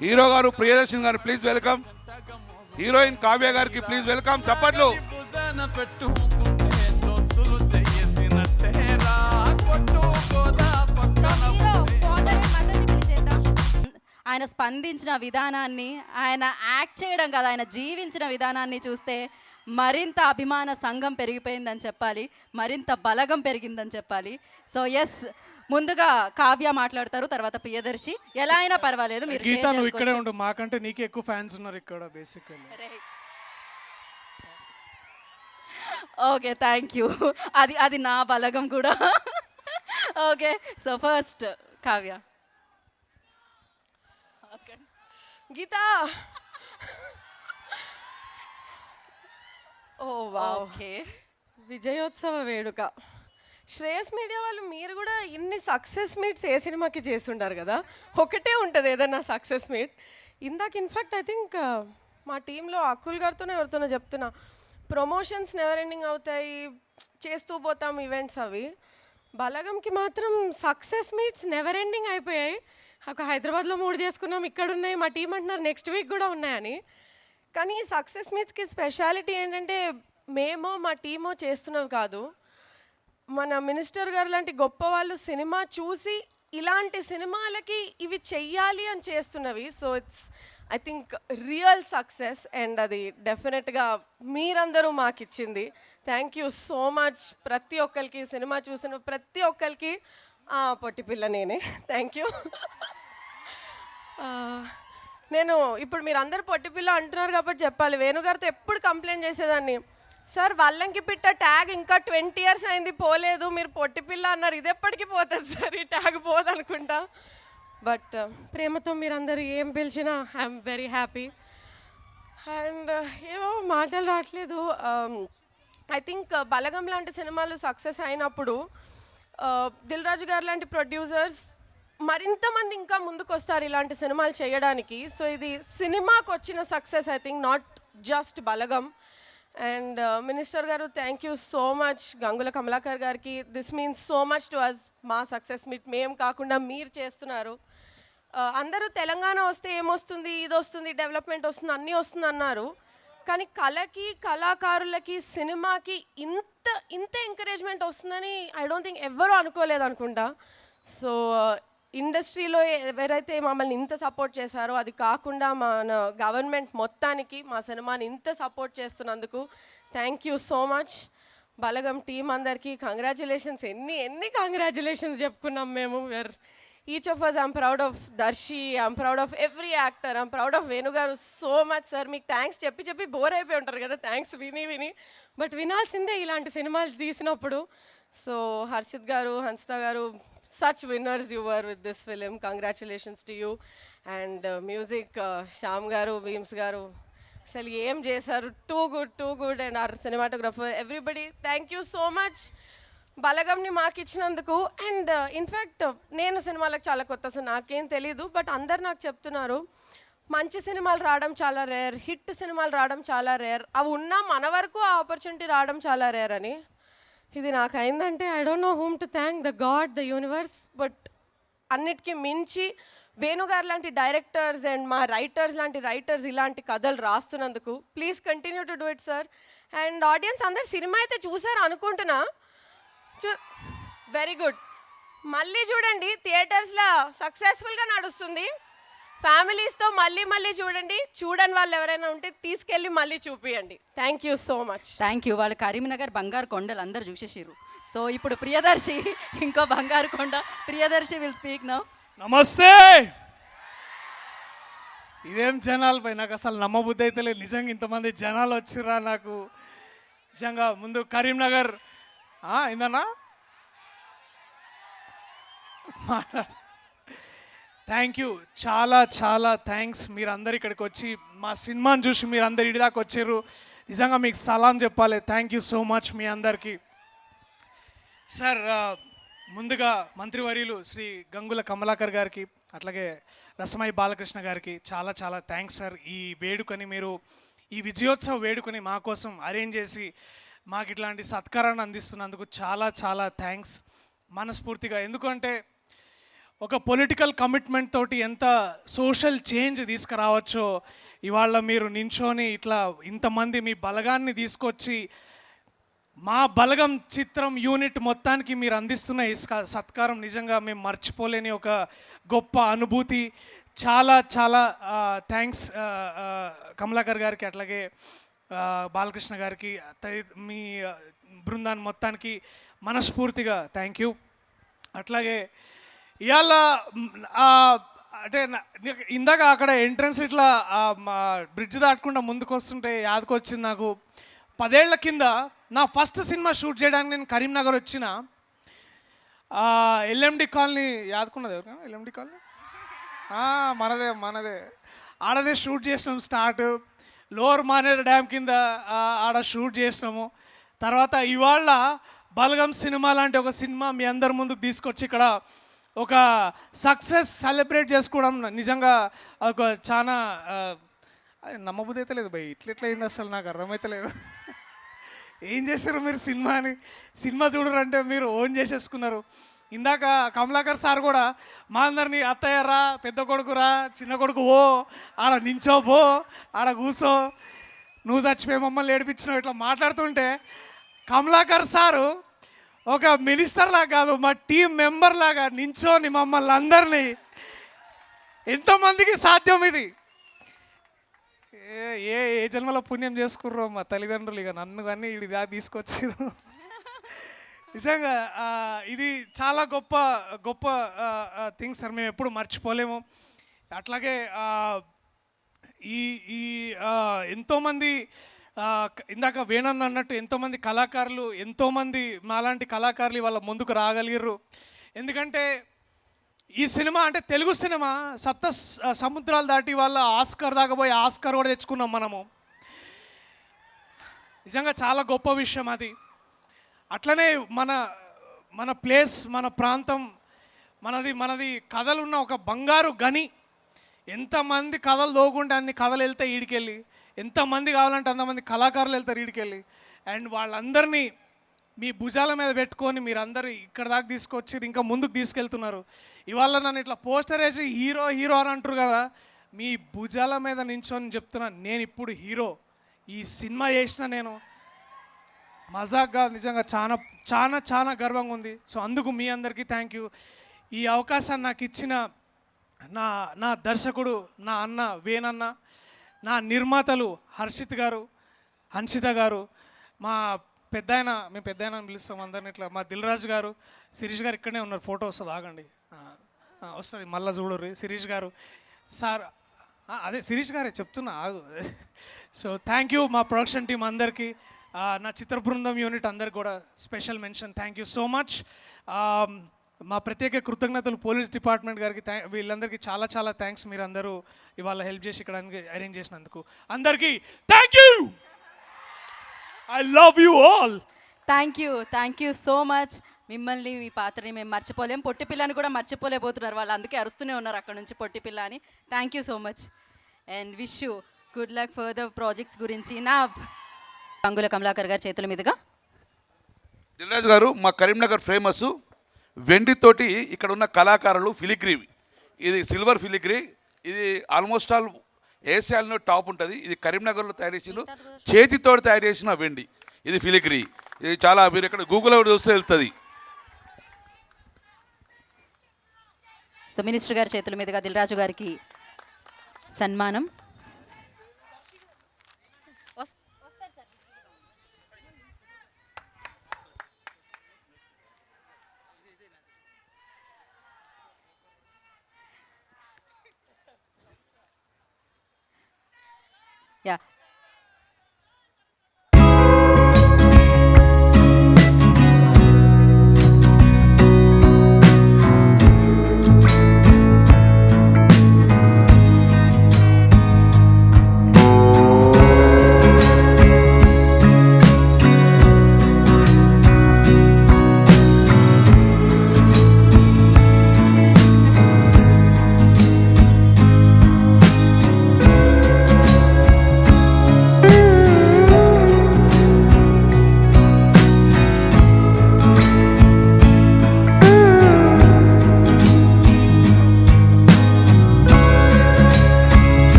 Hero గారు ప్రియదర్శన్ గారు please welcome. Heroine Kavya గారికి ప్లీజ్ వెల్కమ్. చప్పట్లు. ఆయన స్పందించిన విధానాన్ని, ఆయన యాక్ట్ చేయడం కదా, ఆయన జీవించిన విధానాన్ని చూస్తే మరింత అభిమాన సంఘం పెరిగిపోయిందని చెప్పాలి, మరింత బలగం పెరిగిందని చెప్పాలి. సో ఎస్, ముందుగా కావ్య మాట్లాడతారు, తర్వాత ప్రియదర్శి. ఎలా అయినా పర్వాలేదు, మీరు గీతా నువ్వు ఇక్కడే ఉండు, మాకంటే నీకే ఎక్కువ ఫ్యాన్స్ ఉన్నారు ఇక్కడ బేసికల్లీ. Okay, thank you. అది నా బలగం కూడా. Okay, so first Kavya. Geetha, oh okay, విజయోత్సవ వేడుక. శ్రేయస్ మీడియా వాళ్ళు మీరు కూడా ఇన్ని సక్సెస్ మీట్స్ ఏ సినిమాకి చేస్తుంటారు కదా, ఒకటే ఉంటుంది ఏదన్నా సక్సెస్ మీట్. ఇందాక ఇన్ఫ్యాక్ట్ ఐ థింక్ మా టీంలో అక్కుల్ గారితోనే ఎవరితోనో చెప్తున్నా, ప్రమోషన్స్ నెవర్ ఎండింగ్ అవుతాయి, చేస్తూ పోతాం ఈవెంట్స్ అవి. బలగంకి మాత్రం సక్సెస్ మీట్స్ నెవర్ ఎండింగ్ అయిపోయాయి. ఒక హైదరాబాద్లో 3 చేసుకున్నాం, ఇక్కడ ఉన్నాయి, మా టీం అంటున్నారు నెక్స్ట్ వీక్ కూడా ఉన్నాయని. కానీ ఈ సక్సెస్ మీట్స్కి స్పెషాలిటీ ఏంటంటే మేము మా టీమో చేస్తున్నవి కాదు, మన మినిస్టర్ గారు లాంటి గొప్ప వాళ్ళు సినిమా చూసి ఇలాంటి సినిమాలకి ఇవి చెయ్యాలి అని చేస్తున్నవి. So it's I think real success, and అది డెఫినెట్గా మీరందరూ మాకు ఇచ్చింది. Thank you so much. ప్రతి ఒక్కరికి సినిమా చూసిన ప్రతి ఒక్కరికి పొట్టి పిల్ల నేనే. Thank you. నేను ఇప్పుడు మీరు అందరు పొట్టి పిల్ల అంటున్నారు కాబట్టి చెప్పాలి, వేణుగారితో ఎప్పుడు కంప్లైంట్ చేసేదాన్ని, సార్ వల్లంకి పిట్ట ట్యాగ్ ఇంకా 20 years అయింది పోలేదు, మీరు పొట్టి పిల్ల అన్నారు, ఇది ఎప్పటికీ పోతుంది సార్, ఈ ట్యాగ్ పోదనుకుంటా. బట్ ప్రేమతో మీరందరూ ఏం పిలిచినా ఐఎమ్ వెరీ హ్యాపీ. అండ్ ఏవో మాటలు రావట్లేదు. ఐ థింక్ బలగం లాంటి సినిమాలు సక్సెస్ అయినప్పుడు దిల్ రాజు గారు లాంటి ప్రొడ్యూసర్స్ మరింత మంది ఇంకా ముందుకు వస్తారు ఇలాంటి సినిమాలు చేయడానికి. సో ఇది సినిమాకి వచ్చిన success, I think not just Balagam. And minister గారు thank you so much. Gangula Kamalakar గారికి this means so much to us. మా సక్సెస్ మీట్ మేము కాకుండా మీరు చేస్తున్నారు. అందరూ తెలంగాణ వస్తే ఏమొస్తుంది, ఇది వస్తుంది, డెవలప్మెంట్ వస్తుంది, అన్నీ వస్తుంది అన్నారు. కానీ కళకి, కళాకారులకి, సినిమాకి ఇంత ఎంకరేజ్మెంట్ వస్తుందని ఐ డోంట్ థింక్ ఎవ్వరూ అనుకోలేదు అనుకుంటా. సో ఇండస్ట్రీలో ఎవరైతే మమ్మల్ని ఇంత సపోర్ట్ చేశారో, అది కాకుండా మన గవర్నమెంట్ మొత్తానికి మా సినిమాని ఇంత సపోర్ట్ చేస్తున్నందుకు thank you so much. Balagam team అందరికీ కంగ్రాచులేషన్స్. ఎన్ని కంగ్రాచులేషన్స్ చెప్పుకున్నాం మేము. Each of us, I'm proud of Darshi, I'm proud of every actor, I'm proud of వేణుగారు. So much sir. మీకు థ్యాంక్స్ చెప్పి బోర్ అయిపోయి ఉంటారు కదా థ్యాంక్స్ విని, బట్ వినాల్సిందే ఇలాంటి సినిమాలు తీసినప్పుడు. సో హర్షిత్ గారు, హన్సిత గారు, such winners you were with this film. Congratulations to you. And music, Shyam garu, Beams garu, asalu em chesaru, too good. And our cinematographer, everybody, thank you so much. బలగంని మాకు ఇచ్చినందుకు. And in fact నేను సినిమాలకు చాలా కొత్త, అసలు నాకేం తెలీదు, but అందరు నాకు చెప్తున్నారు మంచి సినిమాలు రావడం చాలా రేర్, హిట్ సినిమాలు రావడం చాలా రేర్, అవి ఉన్నా మన వరకు ఆ ఆపర్చునిటీ రావడం చాలా రేర్ అని. ఇది నాకు అయిందంటే I don't know whom to thank, the god, the universe. But అన్నిటికీ మించి వేణుగారు లాంటి డైరెక్టర్స్ అండ్ మా రైటర్స్ లాంటి రైటర్స్ ఇలాంటి కథలు రాస్తున్నందుకు. Please continue to do it sir. And audience అందరు సినిమా అయితే చూసారు అనుకుంటున్నా. Very good. మళ్ళీ చూడండి, థియేటర్స్లో సక్సెస్ఫుల్గా నడుస్తుంది. ఫ్యామిలీస్తో మళ్ళీ చూడని వాళ్ళు ఎవరైనా ఉంటే తీసుకెళ్ళి మళ్ళీ చూపియండి. Thank you so much. Thank you. వాళ్ళు కరీంనగర్ బంగారు కొండలు అందరు చూసేసారు. సో ఇప్పుడు ప్రియదర్శి, ఇంకో బంగారు కొండ, ప్రియదర్శి విల్ స్పీక్ నౌ. నమస్తే. ఇదేం జనాలపై నాకు అసలు నమ్మబుద్ధి అయితే లేదు. నిజంగా ఇంతమంది జనాలు వచ్చిర్రా నాకు. నిజంగా ముందు కరీంనగర్ ఏందన్నా థ్యాంక్ యూ, చాలా థ్యాంక్స్. మీరు అందరు ఇక్కడికి వచ్చి మా సినిమాని చూసి మీరు అందరు ఇడి దాకా వచ్చారు. నిజంగా మీకు సలాం చెప్పాలి. థ్యాంక్ యూ సో మచ్ మీ అందరికీ. సార్, ముందుగా మంత్రివర్యులు శ్రీ గంగుల కమలాకర్ గారికి, అట్లాగే రసమై బాలకృష్ణ గారికి చాలా థ్యాంక్స్ సార్. ఈ వేడుకని మీరు, ఈ విజయోత్సవ వేడుకని మా కోసం అరేంజ్ చేసి మాకు ఇట్లాంటి సత్కారాన్ని అందిస్తున్నందుకు చాలా థ్యాంక్స్ మనస్ఫూర్తిగా. ఎందుకంటే ఒక పొలిటికల్ కమిట్మెంట్ తోటి ఎంత సోషల్ చేంజ్ తీసుకురావచ్చో ఇవాళ మీరు నించొని ఇట్లా ఇంతమంది మీ బలగాన్ని తీసుకొచ్చి మా బలగం చిత్రం యూనిట్ మొత్తానికి మీరు అందిస్తున్న ఈ సత్కారం నిజంగా మేము మర్చిపోలేని ఒక గొప్ప అనుభూతి. చాలా చాలా థ్యాంక్స్ కమలాకర్ గారికి, అట్లాగే బాలకృష్ణ గారికి, మీ బృందాన్ని మొత్తానికి మనస్ఫూర్తిగా థ్యాంక్ యూ. అట్లాగే ఇవాళ అంటే ఇందాక అక్కడ ఎంట్రన్స్ ఇట్లా బ్రిడ్జ్ దాటకుండా ముందుకు వస్తుంటే యాదకొచ్చింది నాకు. 10 ఏళ్ల కింద నా ఫస్ట్ సినిమా షూట్ చేయడానికి నేను కరీంనగర్ వచ్చిన. ఎల్ఎండి కాలనీ యాదుకున్నది ఎవరికైనా? ఎల్ఎండి కాలనీ మనదే ఆడనే షూట్ చేసినాం. స్టార్ట్ లోవర్ మానేర్ డ్యామ్ కింద ఆడ షూట్ చేసినాము. తర్వాత ఇవాళ బలగం సినిమా లాంటి ఒక సినిమా మీ అందరి ముందుకు తీసుకొచ్చి ఇక్కడ ఒక సక్సెస్ సెలబ్రేట్ చేసుకోవడం నిజంగా ఒక చాలా నమ్మబుద్ధి అయితే లేదు భయ్. ఇట్లా అయింది అసలు నాకు అర్థమైతలేదు. ఏం చేశారు మీరు సినిమా చూడరంటే మీరు ఓన్ చేసేసుకున్నారు. ఇందాక కమలాకర్ సార్ కూడా మా అందరినీ అత్తయ్య రా, పెద్ద కొడుకు రా, చిన్న కొడుకు ఓ, ఆడ నించో పో, ఆడ కూసో, నువ్వు చచ్చిపోయి మమ్మల్ని ఏడిపించినావు ఇట్లా మాట్లాడుతుంటే కమలాకర్ సారు ఒక మినిస్టర్ లాగా కాదు, మా టీం మెంబర్ లాగా నించోని మమ్మల్ని అందరినీ, ఎంతోమందికి సాధ్యం ఇది. ఏ ఏ జన్మలో పుణ్యం చేసుకుర్రో మా తల్లిదండ్రులు ఇక నన్ను కానీ ఇది తీసుకొచ్చారు. నిజంగా ఇది చాలా గొప్ప గొప్ప థింగ్స్ సార్, మేము ఎప్పుడు మర్చిపోలేము. అట్లాగే ఈ ఈ ఎంతోమంది ఇందాక వేణన్న అన్నట్టు ఎంతోమంది కళాకారులు, ఎంతోమంది మాలాంటి కళాకారులు వాళ్ళ ముందుకు రాగలిగారు. ఎందుకంటే ఈ సినిమా అంటే తెలుగు సినిమా సముద్రాలు దాటి వాళ్ళ ఆస్కార్ దాకా పోయి ఆస్కార్ కూడా తెచ్చుకున్నాం మనము. నిజంగా చాలా గొప్ప విషయం అది. అట్లనే మన ప్లేస్, మన ప్రాంతం, మనది కథలున్న ఒక బంగారు గని. ఎంతమంది కథలు దోగుంటే అన్ని కథలు వెళ్తాయి ఈడికెళ్ళి, ఎంతమంది కావాలంటే అంతమంది కళాకారులు వెళ్తారు ఈడికెళ్ళి. అండ్ వాళ్ళందరినీ మీ భుజాల మీద పెట్టుకొని మీరందరూ ఇక్కడ దాకా తీసుకొచ్చి ఇంకా ముందుకు తీసుకెళ్తున్నారు. ఇవాళ నన్ను ఇట్లా పోస్టర్ వేసి హీరో హీరో అని అంటారు కదా, మీ భుజాల మీద నించొని చెప్తున్నాను, నేను ఇప్పుడు హీరో. ఈ సినిమా చేసిన నేను మజాక్గా నిజంగా చాలా చాలా చాలా గర్వంగా ఉంది. సో అందుకు మీ అందరికీ థ్యాంక్ యూ. ఈ అవకాశాన్ని నాకు ఇచ్చిన నా దర్శకుడు, నా అన్న వేణన్న, నా నిర్మాతలు హర్షిత్ గారు, హన్షిత గారు, మా మేము పెద్ద ఆయన పిలుస్తాం అందరిని ఇట్లా, మా దిల్ రాజు గారు, శిరీష్ గారు ఇక్కడనే ఉన్నారు, ఫోటో వస్తుంది ఆగండి, వస్తుంది మళ్ళీ చూడరు. శిరీష్ గారు సార్, అదే శిరీష్ గారే చెప్తున్నా ఆగు. సో థ్యాంక్ యూ మా ప్రొడక్షన్ టీం అందరికీ, నా చిత్ర బృందం యూనిట్ అందరికి కూడా special mention. Thank you so much. మా ప్రత్యేక కృతజ్ఞతలు పోలీస్ డిపార్ట్మెంట్ గారికి, వీళ్ళందరికీ చాలా చాలా థ్యాంక్స్. మీరు అందరూ ఇవాళ హెల్ప్ చేసి ఇక్కడ అరేంజ్ చేసినందుకు అందరికీ thank you. I love you all. Thank you so much. మిమ్మల్ని మీ పాత్రని మేము మర్చిపోలేం, పొట్టి పిల్లని కూడా మర్చిపోలేకపోతున్నారు వాళ్ళు, అందుకే అరుస్తూనే ఉన్నారు అక్కడ నుంచి పొట్టి పిల్ల అని. Thank you so much and wish you good luck further projects గురించి. నా అంగుల కమలాకర్ గారి చేతుల మీదుగా. దిల్రాజు గారు, మా కరీంనగర్ ఫేమస్ వెండితోటి ఇక్కడ ఉన్న కళాకారులు ఫిలిగ్రీ, ఇది సిల్వర్ ఫిలిగ్రీ, ఇది ఆల్మోస్ట్ ఆల్ ఏషియాలో టాప్ ఉంటుంది. ఇది కరీంనగర్లో తయారు చేసిన చేతితో తయారు చేసిన వెండి, ఇది ఫిలిగ్రీ. ఇది చాలా, మీరు ఇక్కడ గూగుల్లో చూస్తే వెళ్తుంది. సో మినిస్టర్ గారి చేతుల మీదుగా దిల్రాజు గారికి సన్మానం. యా